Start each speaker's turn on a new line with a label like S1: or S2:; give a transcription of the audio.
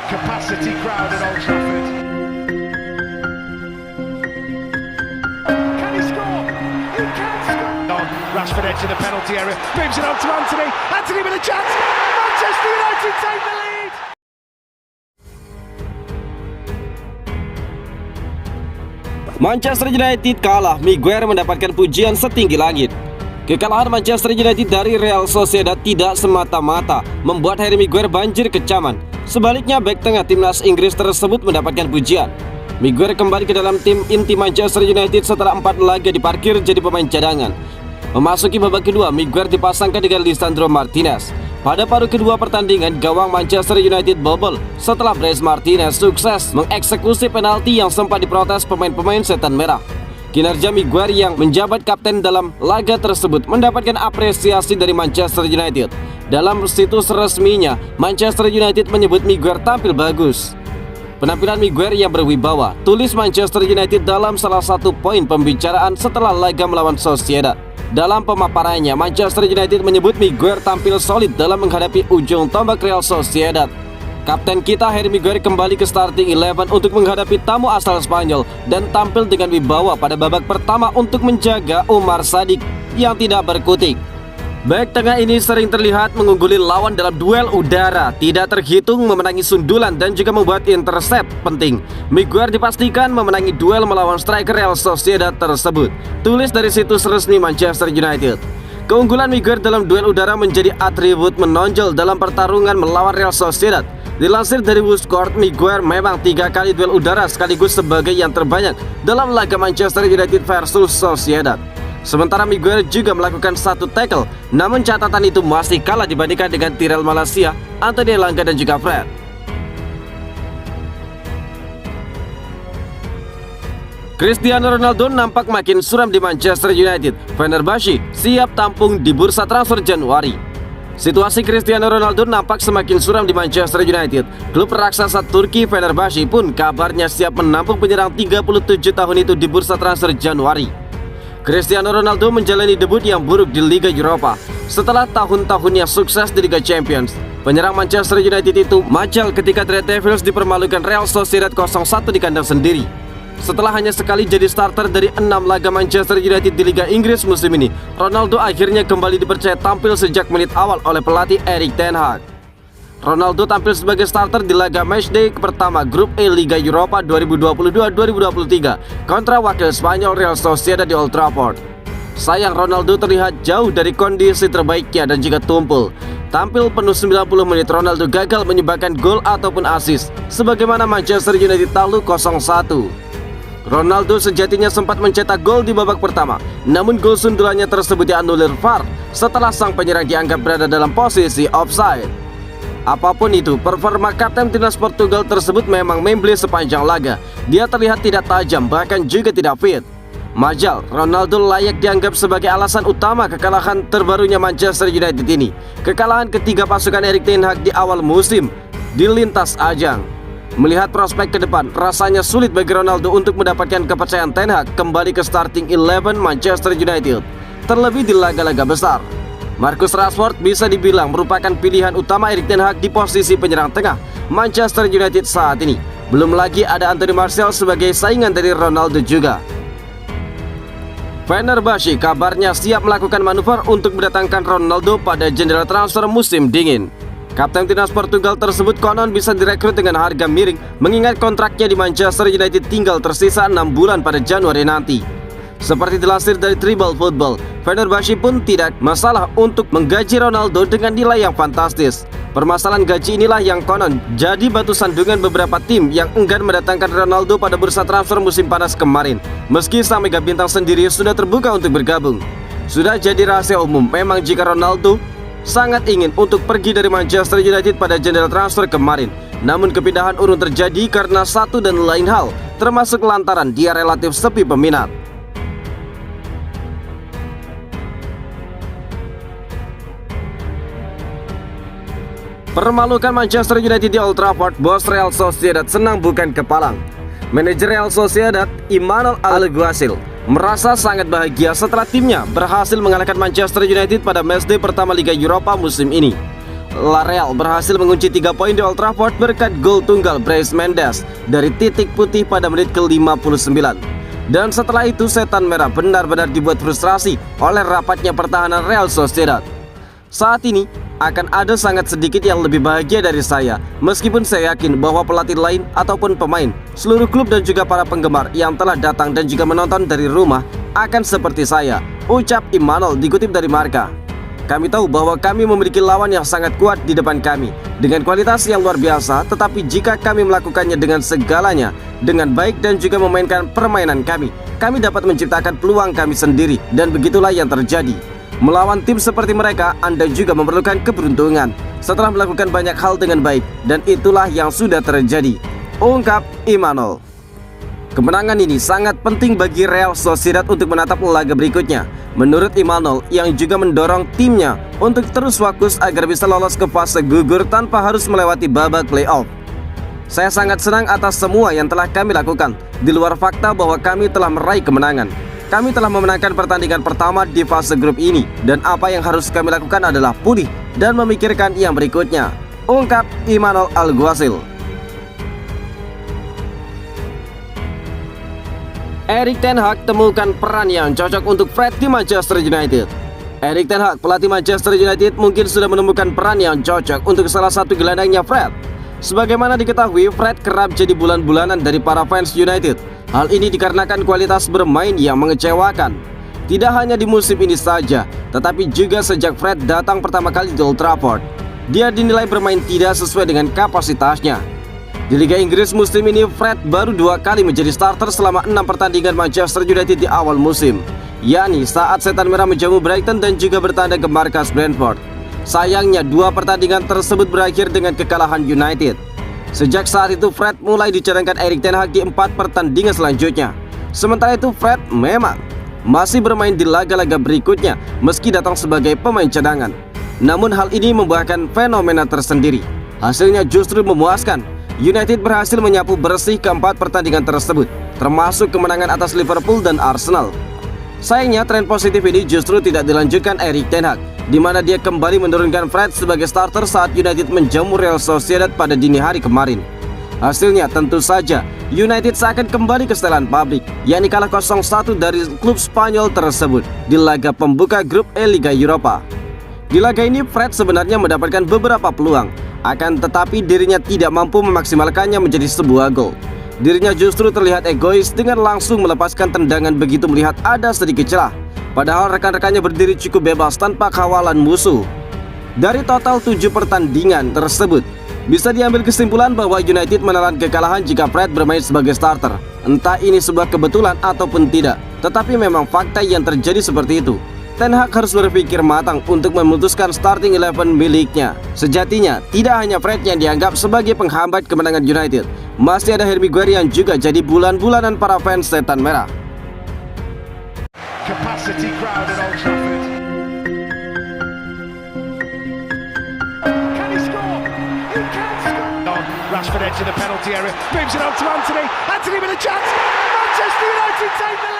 S1: capacity crowd at Old Trafford. Can he score? He can score! Rashford into the penalty area, moves it on to Anthony. Anthony with a chance. Manchester United take the lead.
S2: Manchester United kalah, Miguel mendapatkan pujian setinggi langit. Kekalahan Manchester United dari Real Sociedad tidak semata-mata membuat Harry Maguire banjir kecaman. Sebaliknya, bek tengah timnas Inggris tersebut mendapatkan pujian. Maguire kembali ke dalam tim inti Manchester United setelah 4 laga diparkir jadi pemain cadangan. Memasuki babak kedua, Maguire dipasangkan dengan Lisandro Martinez. Pada paruh kedua pertandingan, gawang Manchester United bobol setelah Bryce Martinez sukses mengeksekusi penalti yang sempat diprotes pemain-pemain setan merah. Kinerja Maguire yang menjabat kapten dalam laga tersebut mendapatkan apresiasi dari Manchester United. Dalam situs resminya, Manchester United menyebut Maguire tampil bagus. Penampilan Maguire yang berwibawa, tulis Manchester United dalam salah satu poin pembicaraan setelah laga melawan Sociedad. Dalam pemaparannya, Manchester United menyebut Maguire tampil solid dalam menghadapi ujung tombak Real Sociedad. Kapten kita Harry Maguire kembali ke starting 11 untuk menghadapi tamu asal Spanyol dan tampil dengan wibawa pada babak pertama untuk menjaga Umar Sadiq yang tidak berkutik. Bek tengah ini sering terlihat mengungguli lawan dalam duel udara, tidak terhitung memenangi sundulan dan juga membuat intercept penting. Maguire dipastikan memenangi duel melawan striker Real Sociedad tersebut, tulis dari situs resmi Manchester United. Keunggulan Maguire dalam duel udara menjadi atribut menonjol dalam pertarungan melawan Real Sociedad. Dilansir dari WhoScored, Maguire memang 3 kali duel udara sekaligus sebagai yang terbanyak dalam laga Manchester United versus Sociedad. Sementara Maguire juga melakukan 1 tackle, namun catatan itu masih kalah dibandingkan dengan Tyrell Malacia, Anthony Elanga dan juga Fred. Cristiano Ronaldo nampak makin suram di Manchester United. Fenerbahce siap tampung di bursa transfer Januari. Situasi Cristiano Ronaldo nampak semakin suram di Manchester United. Klub raksasa Turki Fenerbahce pun kabarnya siap menampung penyerang 37 tahun itu di bursa transfer Januari. Cristiano Ronaldo menjalani debut yang buruk di Liga Eropa setelah tahun-tahunnya sukses di Liga Champions. Penyerang Manchester United itu majal ketika The Red Devils dipermalukan Real Sociedad 0-1 di kandang sendiri. Setelah hanya sekali jadi starter dari 6 laga Manchester United di Liga Inggris musim ini, Ronaldo akhirnya kembali dipercaya tampil sejak menit awal oleh pelatih Erik ten Hag. Ronaldo tampil sebagai starter di laga matchday pertama Grup E Liga Eropa 2022-2023 kontra wakil Spanyol Real Sociedad di Old Trafford. Sayang, Ronaldo terlihat jauh dari kondisi terbaiknya dan juga tumpul. Tampil penuh 90 menit, Ronaldo gagal menyumbangkan gol ataupun assist, sebagaimana Manchester United takluk 0-1. Ronaldo sejatinya sempat mencetak gol di babak pertama, namun gol sundulannya tersebut dianulir VAR setelah sang penyerang dianggap berada dalam posisi offside. Apapun itu, performa kapten timnas Portugal tersebut memang memble sepanjang laga. Dia terlihat tidak tajam, bahkan juga tidak fit. Majal, Ronaldo layak dianggap sebagai alasan utama kekalahan terbarunya Manchester United ini. Kekalahan ketiga pasukan Erik ten Hag di awal musim di lintas ajang. Melihat prospek ke depan, rasanya sulit bagi Ronaldo untuk mendapatkan kepercayaan ten Hag kembali ke starting 11 Manchester United, terlebih di laga-laga besar. Marcus Rashford bisa dibilang merupakan pilihan utama Erik ten Hag di posisi penyerang tengah Manchester United saat ini. Belum lagi ada Anthony Martial sebagai saingan dari Ronaldo juga. Fenerbahce kabarnya siap melakukan manuver untuk mendatangkan Ronaldo pada jendela transfer musim dingin. Kapten timnas Portugal tersebut konon bisa direkrut dengan harga miring, mengingat kontraknya di Manchester United tinggal tersisa 6 bulan pada Januari nanti. Seperti dilansir dari Tribal Football, Fenerbahce pun tidak masalah untuk menggaji Ronaldo dengan nilai yang fantastis. Permasalahan gaji inilah yang konon jadi batu sandungan beberapa tim yang enggan mendatangkan Ronaldo pada bursa transfer musim panas kemarin. Meski sang mega bintang sendiri sudah terbuka untuk bergabung. Sudah jadi rahasia umum memang jika Ronaldo sangat ingin untuk pergi dari Manchester United pada jendela transfer kemarin. Namun kepindahan urung terjadi karena satu dan lain hal, termasuk lantaran dia relatif sepi peminat. Permalukan Manchester United di Old Trafford, bos Real Sociedad senang bukan kepalang. Manajer Real Sociedad, Imanol Alguacil, merasa sangat bahagia setelah timnya berhasil mengalahkan Manchester United pada matchday pertama Liga Eropa musim ini. La Real berhasil mengunci 3 poin di Old Trafford berkat gol tunggal Brais Mendes dari titik putih pada menit ke-59. Dan setelah itu setan merah benar-benar dibuat frustrasi oleh rapatnya pertahanan Real Sociedad. Saat ini akan ada sangat sedikit yang lebih bahagia dari saya, meskipun saya yakin bahwa pelatih lain ataupun pemain, seluruh klub dan juga para penggemar yang telah datang dan juga menonton dari rumah akan seperti saya, ucap Imanol dikutip dari Marca. Kami tahu bahwa kami memiliki lawan yang sangat kuat di depan kami dengan kualitas yang luar biasa, tetapi jika kami melakukannya dengan segalanya dengan baik dan juga memainkan permainan kami dapat menciptakan peluang kami sendiri, dan begitulah yang terjadi. Melawan tim seperti mereka, Anda juga memerlukan keberuntungan setelah melakukan banyak hal dengan baik, dan itulah yang sudah terjadi, ungkap Imanol. Kemenangan ini sangat penting bagi Real Sociedad untuk menatap laga berikutnya, menurut Imanol, yang juga mendorong timnya untuk terus fokus agar bisa lolos ke fase gugur tanpa harus melewati babak playoff. Saya sangat senang atas semua yang telah kami lakukan, di luar fakta bahwa kami telah meraih kemenangan. Kami telah memenangkan pertandingan pertama di fase grup ini, dan apa yang harus kami lakukan adalah pulih dan memikirkan yang berikutnya, ungkap Imanol Alguacil. Erik ten Hag temukan peran yang cocok untuk Fred di Manchester United. Erik ten Hag, pelatih Manchester United, mungkin sudah menemukan peran yang cocok untuk salah satu gelandangnya Fred. Sebagaimana diketahui, Fred kerap jadi bulan-bulanan dari para fans United. Hal ini dikarenakan kualitas bermain yang mengecewakan. Tidak hanya di musim ini saja, tetapi juga sejak Fred datang pertama kali di Old Trafford. Dia dinilai bermain tidak sesuai dengan kapasitasnya. Di Liga Inggris musim ini, Fred baru 2 kali menjadi starter selama 6 pertandingan Manchester United di awal musim, yakni saat setan merah menjamu Brighton dan juga bertandang ke markas Brentford. Sayangnya 2 pertandingan tersebut berakhir dengan kekalahan United. Sejak saat itu Fred mulai dicadangkan Erik ten Hag di 4 pertandingan selanjutnya. Sementara itu Fred memang masih bermain di laga-laga berikutnya meski datang sebagai pemain cadangan. Namun hal ini membuahkan fenomena tersendiri. Hasilnya justru memuaskan. United berhasil menyapu bersih ke-4 pertandingan tersebut, termasuk kemenangan atas Liverpool dan Arsenal. Sayangnya tren positif ini justru tidak dilanjutkan Erik ten Hag, di mana dia kembali menurunkan Fred sebagai starter saat United menjamu Real Sociedad pada dini hari kemarin. Hasilnya tentu saja United seakan kembali ke setelan pabrik, yakni kalah 0-1 dari klub Spanyol tersebut di laga pembuka grup E Liga Eropa. Di laga ini Fred sebenarnya mendapatkan beberapa peluang, akan tetapi dirinya tidak mampu memaksimalkannya menjadi sebuah gol. Dirinya justru terlihat egois dengan langsung melepaskan tendangan begitu melihat ada sedikit celah, padahal rekan-rekannya berdiri cukup bebas tanpa kawalan musuh. Dari total 7 pertandingan tersebut, bisa diambil kesimpulan bahwa United menelan kekalahan jika Fred bermain sebagai starter. Entah ini sebuah kebetulan ataupun tidak, tetapi memang fakta yang terjadi seperti itu. Ten Hag harus berpikir matang untuk memutuskan starting 11 miliknya. Sejatinya, tidak hanya Fred yang dianggap sebagai penghambat kemenangan United. Masih ada Harry Maguire yang juga jadi bulan-bulanan para fans setan merah.
S1: Capacity crowd at Old Trafford. Can he score? He can score. Rashford edge in the penalty area, moves it on to Anthony. Anthony with a chance. Manchester United take the lead.